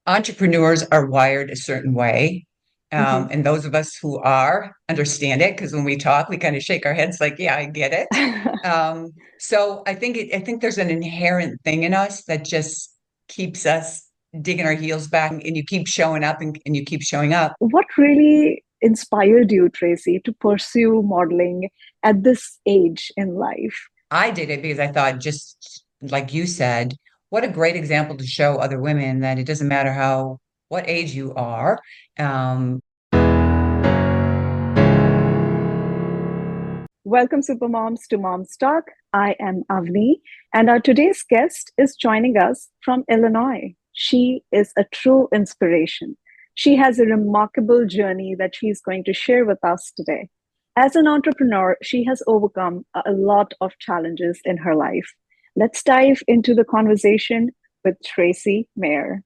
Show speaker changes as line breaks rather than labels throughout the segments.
entrepreneurs are wired a certain way.
Hmm.
And those of us who are understand it because when we talk, we kind of shake our heads like, yeah, I get it. So I think there's an inherent thing in us that just keeps us digging our heels back and you keep showing up and you keep showing up.
What really inspired you, Tracy, to pursue modeling at this age in life?
I did it because I thought, just like you said, what a great example to show other women that it doesn't matter what age you are. Um,
Welcome, Supermoms, to Mom's Talk. I am Avni, and our today's guest is joining us from Illinois. She is a true inspiration. She has a remarkable journey that she's going to share with us today. As an entrepreneur, she has overcome a lot of challenges in her life. Let's dive into the conversation with Tracy Mayer.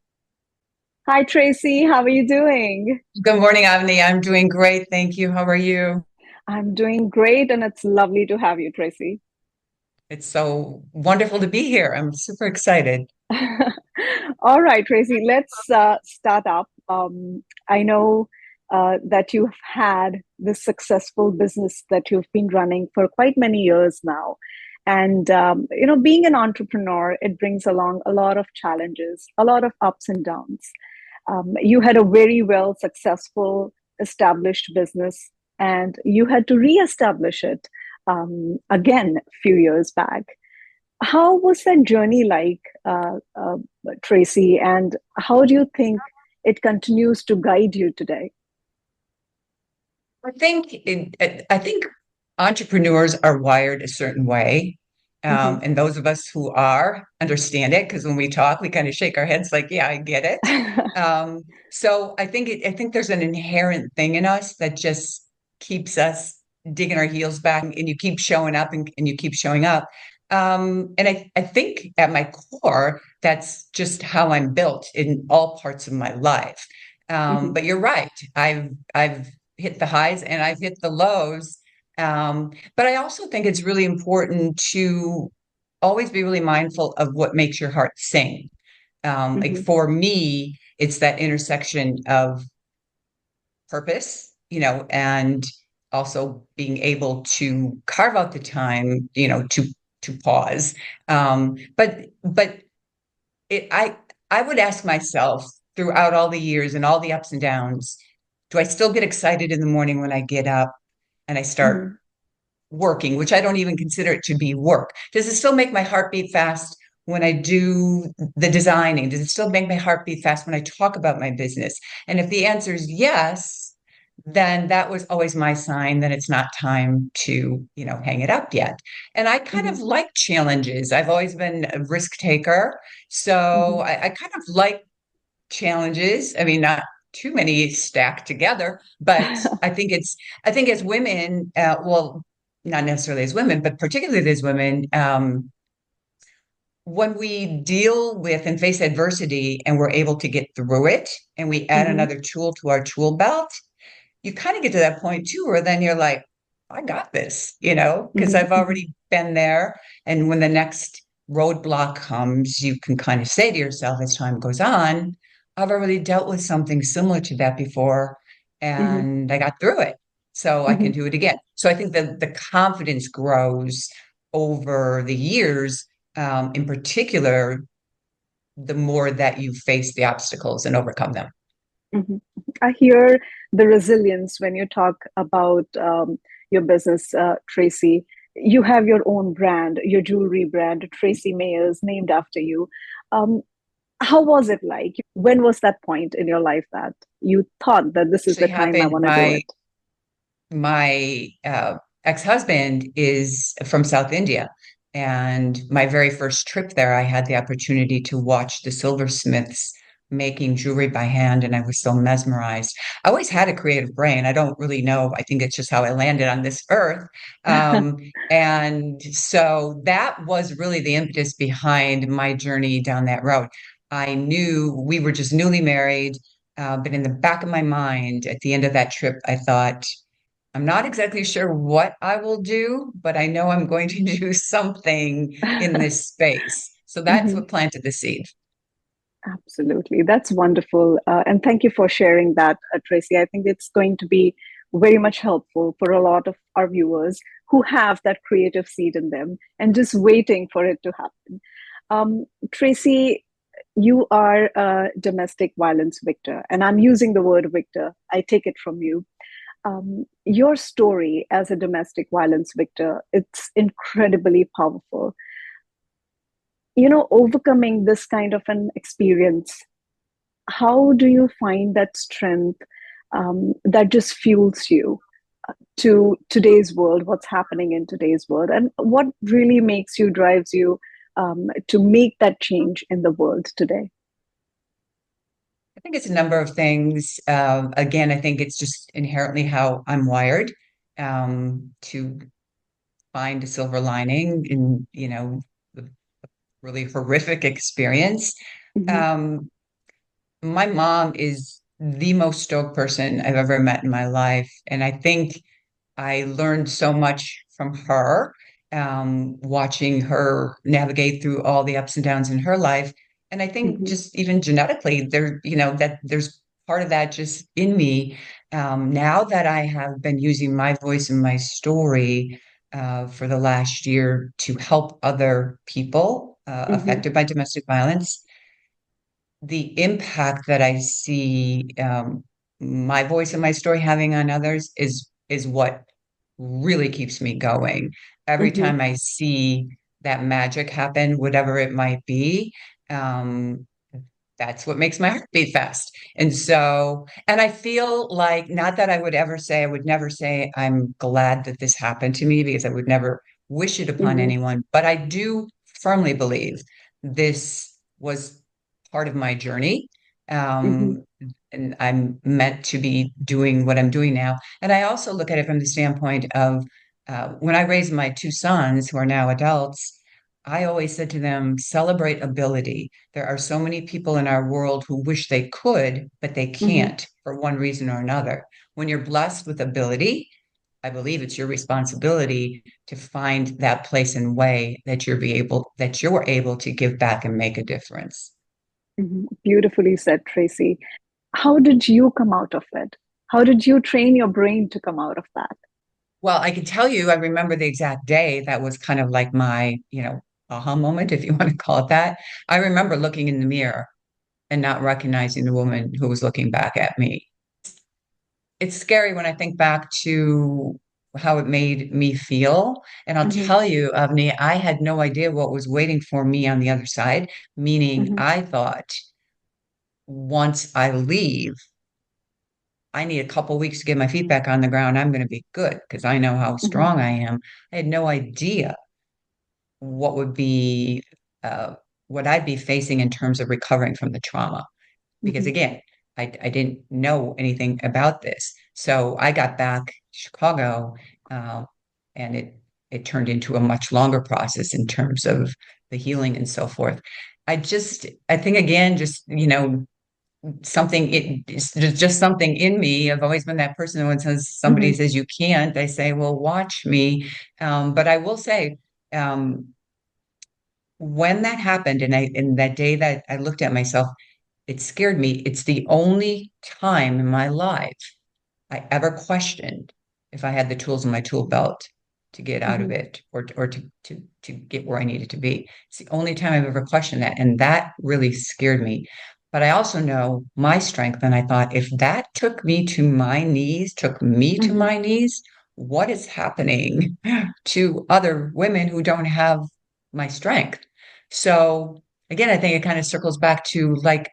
Hi, Tracy. How are you doing?
Good morning, Avani. I'm doing great. Thank you. How are you?
I'm doing great, and it's lovely to have you, Tracy.
It's so wonderful to be here. I'm super excited.
All right, Tracy, let's start up. I know that you've had this successful business that you've been running for quite many years now. And, being an entrepreneur, it brings along a lot of challenges, a lot of ups and downs. You had a very well successful, established business, and you had to reestablish it again a few years back. How was that journey like, Tracy? And how do you think it continues to guide you today?
I think entrepreneurs are wired a certain way.
Hmm.
And those of us who are understand it because when we talk, we kind of shake our heads like, yeah, I get it. So I think there's an inherent thing in us that just keeps us digging our heels back and you keep showing up and you keep showing up. I think at my core, that's just how I'm built in all parts of my life.
Hmm.
But you're right. I've hit the highs and I've hit the lows. But I also think it's really important to always be really mindful of what makes your heart sing. Like
Hmm.
for me, it's that intersection of purpose, and also being able to carve out the time, to pause. But I would ask myself throughout all the years and all the ups and downs, do I still get excited in the morning when I get up and I start
Hmm.
working, which I don't even consider it to be work? Does it still make my heart beat fast when I do the designing? Does it still make my heart beat fast when I talk about my business? And if the answer is yes, then that was always my sign that it's not time to, hang it up yet. And I kind
Hmm.
of like challenges. I've always been a risk taker. So
Hmm.
I kind of like challenges. I mean, not too many stacked together, but I think as women, well, not necessarily as women, but particularly as women, when we deal with and face adversity and we're able to get through it and we add
Hmm.
another tool to our tool belt, you kind of get to that point too, where then you're like, I got this, because
Hmm.
I've
Hmm.
already been there. And when the next roadblock comes, you can kind of say to yourself as time goes on, I've already dealt with something similar to that before
Hmm.
and I got through it. So I can
Hmm.
do it again. So I think that the confidence grows over the years, in particular, the more that you face the obstacles and overcome them.
Hmm. I hear the resilience when you talk about your business, Tracy. You have your own brand, your jewelry brand, Tracy Mayers, named after you. Um, how was it like? When was that point in your life that you thought that this is
Actually
the time I
happened.
want to do
My
it?
my ex-husband is from South India. And my very first trip there, I had the opportunity to watch the silversmiths making jewelry by hand, and I was so mesmerized. I always had a creative brain. I don't really know. I think it's just how I landed on this earth. Um, and so that was really the impetus behind my journey down that road. I knew we were just newly married, but in the back of my mind, at the end of that trip, I thought, I'm not exactly sure what I will do, but I know I'm going to do something in this space. So that's
Hmm.
what planted the seed.
Absolutely. That's wonderful. And thank you for sharing that, Tracy. I think it's going to be very much helpful for a lot of our viewers who have that creative seed in them and just waiting for it to happen. Tracy, you are a domestic violence victor, and I'm using the word victor. I take it from you. Your story as a domestic violence victor, it's incredibly powerful. Overcoming this kind of an experience, how do you find that strength that just fuels you to today's world, what's happening in today's world, and what really makes you, drives you to make that change in the world today?
I think it's a number of things. Again, I think it's just inherently how I'm wired, to find a silver lining in, the really horrific experience.
Hmm.
Um, my mom is the most stoic person I've ever met in my life. And I think I learned so much from her, watching her navigate through all the ups and downs in her life. And I think
Hmm.
just even genetically, that there's part of that just in me. Now that I have been using my voice and my story for the last year to help other people
Hmm.
affected by domestic violence, the impact that I see my voice and my story having on others is what really keeps me going. Every
Hmm.
time I see that magic happen, whatever it might be, um, that's what makes my heart beat fast. And I feel like, not that I would never say I'm glad that this happened to me, because I would never wish it upon
Hmm.
anyone, but I do firmly believe this was part of my journey.
Hmm.
Um, and I'm meant to be doing what I'm doing now. And I also look at it from the standpoint of when I raised my two sons, who are now adults, I always said to them, celebrate ability. There are so many people in our world who wish they could, but they
Hmm.
can't for one reason or another. When you're blessed with ability, I believe it's your responsibility to find that place and way that you're able to give back and make a difference.
Hmm. Beautifully said, Tracy. How did you come out of it? How did you train your brain to come out of that?
Well, I can tell you, I remember the exact day that was kind of like my, aha moment, if you want to call it that. I remember looking in the mirror and not recognizing the woman who was looking back at me. It's scary when I think back to how it made me feel. And I'll
Hmm.
tell you, Avni, I had no idea what was waiting for me on the other side, meaning
Hmm.
I thought once I leave, I need a couple weeks to get my feet back on the ground. I'm going to be good because I know how
Hmm.
strong I am. I had no idea what would be uh, what I'd be facing in terms of recovering from the trauma. Because
Hmm.
again, I didn't know anything about this. So I got back to Chicago, uh, and it turned into a much longer process in terms of the healing and so forth. I think again, just there's just something in me. I've always been that person who, when somebody
Hmm.
says you can't, I say, well, watch me. But I will say, um, when that happened, and that day that I looked at myself, it scared me. It's the only time in my life I ever questioned if I had the tools in my tool belt to get out of
Hmm.
it, or to get where I needed to be. It's the only time I've ever questioned that. And that really scared me. But I also know my strength. And I thought, if that took me to
Hmm.
my knees, what is happening to other women who don't have my strength? So again, I think it kind of circles back to, like,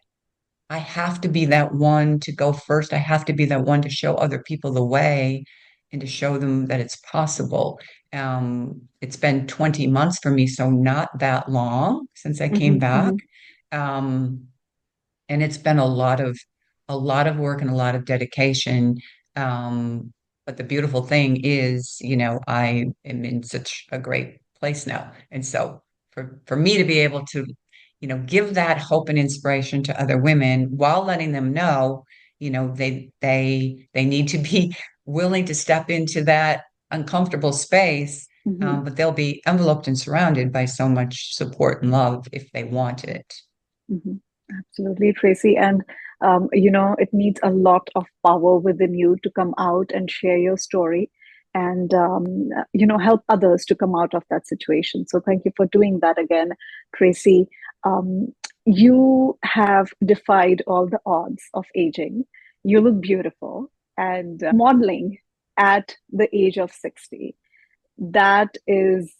I have to be that one to go first. I have to be that one to show other people the way and to show them that it's possible. It's been 20 months for me, so not that long since I came
Hmm.
back.
Hmm.
Um, and it's been a lot of work and a lot of dedication. Um, but the beautiful thing is, I am in such a great place now. And so for me to be able to, give that hope and inspiration to other women while letting them know, they need to be willing to step into that uncomfortable space,
Hmm.
but they'll be enveloped and surrounded by so much support and love if they want it.
Hmm. Absolutely, Tracy. And, it needs a lot of power within you to come out and share your story and, help others to come out of that situation. So thank you for doing that again, Tracy. Um, you have defied all the odds of aging. You look beautiful and modeling at the age of 60. That is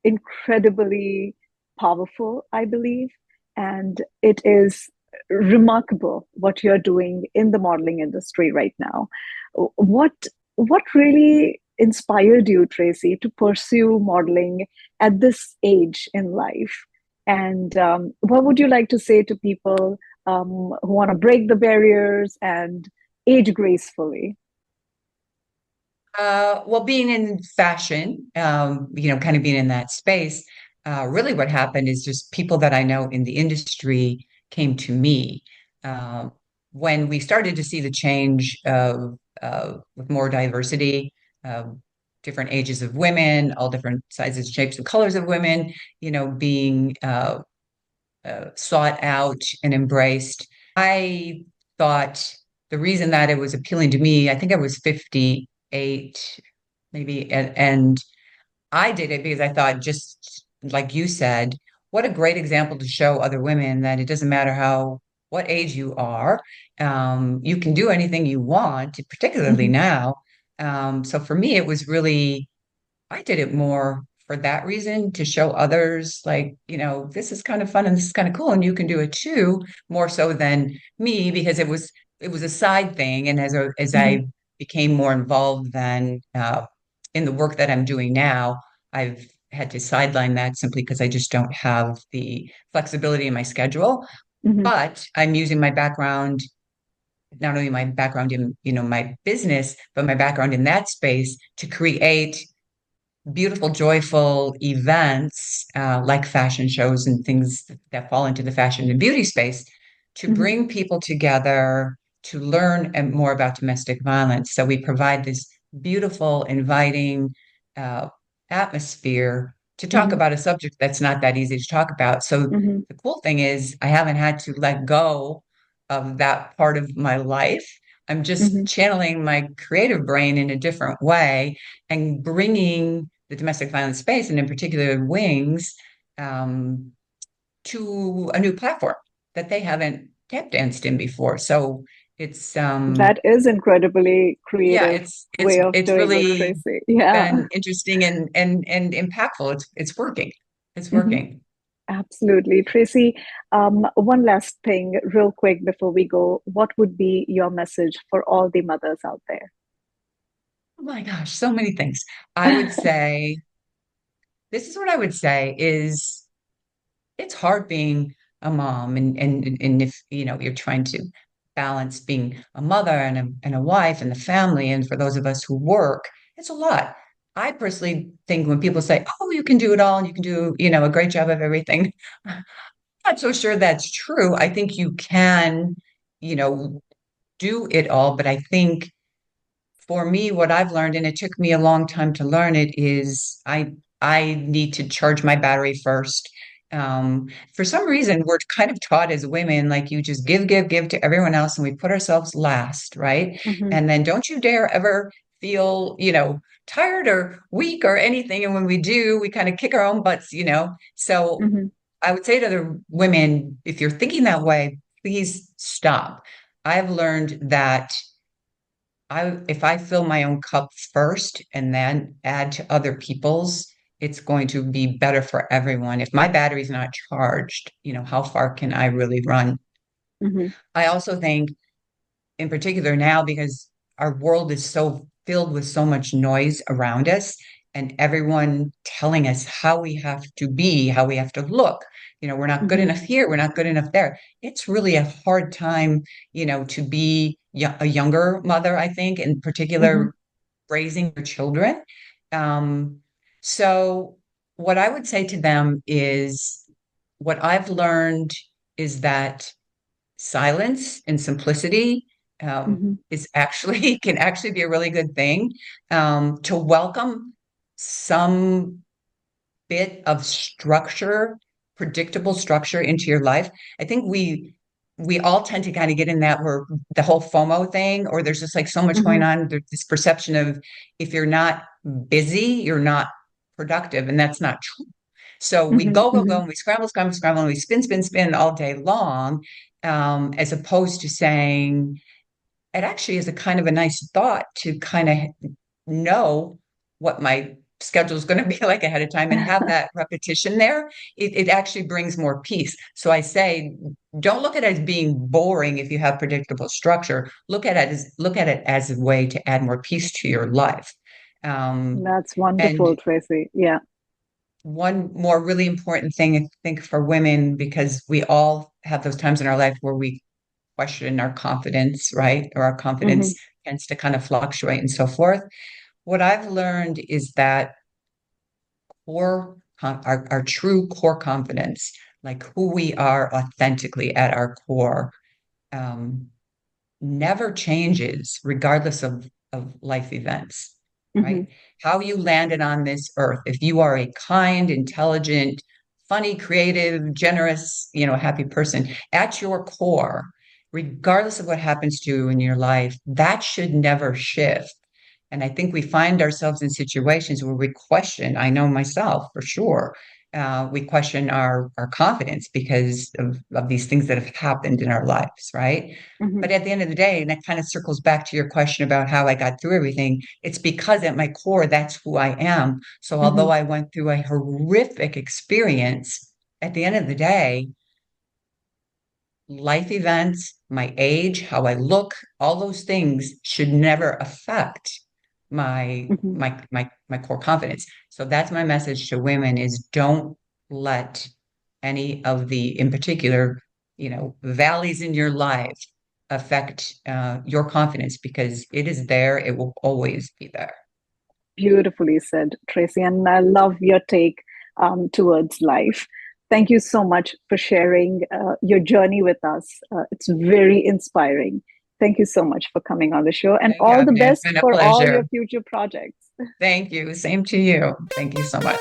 incredibly powerful, I believe. And it is remarkable what you're doing in the modeling industry right now. What what really inspired you, Tracy, to pursue modeling at this age in life? And what would you like to say to people who want to break the barriers and age gracefully?
Well, being in fashion, kind of being in that space, really what happened is just people that I know in the industry came to me. Uh, when we started to see the change of with more diversity, uh, different ages of women, all different sizes, shapes, and colors of women, being sought out and embraced. I thought the reason that it was appealing to me, I think I was 58, maybe, and I did it because I thought, just like you said, what a great example to show other women that it doesn't matter what age you are, you can do anything you want, particularly
Mhm,
now. So for me, it was really I did it more for that reason to show others, like, this is kind of fun and this is kind of cool, and you can do it too, more so than me, because it was a side thing. And as
mhm,
I became more involved than in the work that I'm doing now, I've had to sideline that simply because I just don't have the flexibility in my schedule.
mhm,
But I'm using my background, not only my background in, my business, but my background in that space to create beautiful, joyful events like fashion shows and things that fall into the fashion and beauty space to
mhm,
bring people together to learn more about domestic violence. So we provide this beautiful, inviting uh, atmosphere to talk
mhm,
about a subject that's not that easy to talk about. So
mhm,
the cool thing is, I haven't had to let go of that part of my life. I'm just
mhm.
channeling my creative brain in a different way and bringing the domestic violence space, and in particular wings, um, to a new platform that they haven't tap danced in before. So it's
That is incredibly
yeah,
creative
it's it's
way of
it's
doing it,
really
Tracy. Yeah.
been interesting and impactful. It's working. It's
Mhm.
working.
Absolutely. Tracy, one last thing, real quick before we go. What would be your message for all the mothers out there?
Oh my gosh, so many things. I would say this is what I would say is it's hard being a mom, and if you're trying to balance being a mother and a wife and the family, and for those of us who work, it's a lot. I personally think when people say, oh, you can do it all and you can do a great job of everything, I'm not so sure that's true. I think you can you know do it all, but I think for me, what I've learned, and it took me a long time to learn it, is I need to charge my battery first. For some reason, we're kind of taught as women, like, you just give, give, give to everyone else, and we put ourselves last, right?
Mhm,
And then don't you dare ever feel, tired or weak or anything. And when we do, we kind of kick our own butts. So
mhm,
I would say to the women, if you're thinking that way, please stop. I've learned that if I fill my own cup first and then add to other people's, it's going to be better for everyone. If my battery's not charged, how far can I really run?
mhm,
I also think, in particular now, because our world is so filled with so much noise around us and everyone telling us how we have to be, how we have to look. We're not good
mhm,
enough here, we're not good enough there. It's really a hard time, to be a younger mother, I think, in
mhm,
particular, raising your children. Um, so, what I would say to them is what I've learned is that silence and simplicity
mhm,
is actually can actually be a really good thing. To welcome some bit of structure predictable structure into your life, I think we all tend to kind of get in that where the whole FOMO thing, or there's just like so much going
Hmm.
on. There's this perception of if you're not busy, you're not productive, and that's not true. So we
Hmm.
go,
Hmm.
and we scramble, scramble, scramble, and we spin, spin, spin all day long, as opposed to saying, it actually is a kind of a nice thought to kind of know what my schedule is going to be like ahead of time and have that repetition there. It actually brings more peace. So I say, don't look at it as being boring if you have predictable structure. Look at it as a way to add more peace to your life.
That's
And
wonderful, Tracy. Yeah.
one more really important thing, I think, for women, because we all have those times in our life where we question our confidence, right? Or our
Hmm.
confidence tends to kind of fluctuate and so forth. What I've learned is that our true core confidence, like who we are authentically at our core, um, never changes regardless of life events,
Hmm.
right? How you landed on this earth. If you are a kind, intelligent, funny, creative, generous, happy person at your core, regardless of what happens to you in your life, that should never shift. And I think we find ourselves in situations where we question, I know myself for sure, we question our confidence because of these things that have happened in our lives, right?
Hmm.
But at the end of the day, and that kind of circles back to your question about how I got through everything, it's because at my core, that's who I am. So although
Hmm.
I went through a horrific experience, at the end of the day, life events, my age, how I look, all those things should never affect my
Hmm.
my my core confidence. So that's my message to women is don't let any of the, in particular, valleys in your life affect your confidence because it is there. It will always be there.
Beautifully said, Tracy. And I love your take towards life. Thank you so much for sharing your journey with us. It's very inspiring. Thank you so much for coming on the show and
Thank you,
all the
Avani. It's
best
been a
for all
pleasure.
your future projects.
Thank you. Same to you. Thank you so much.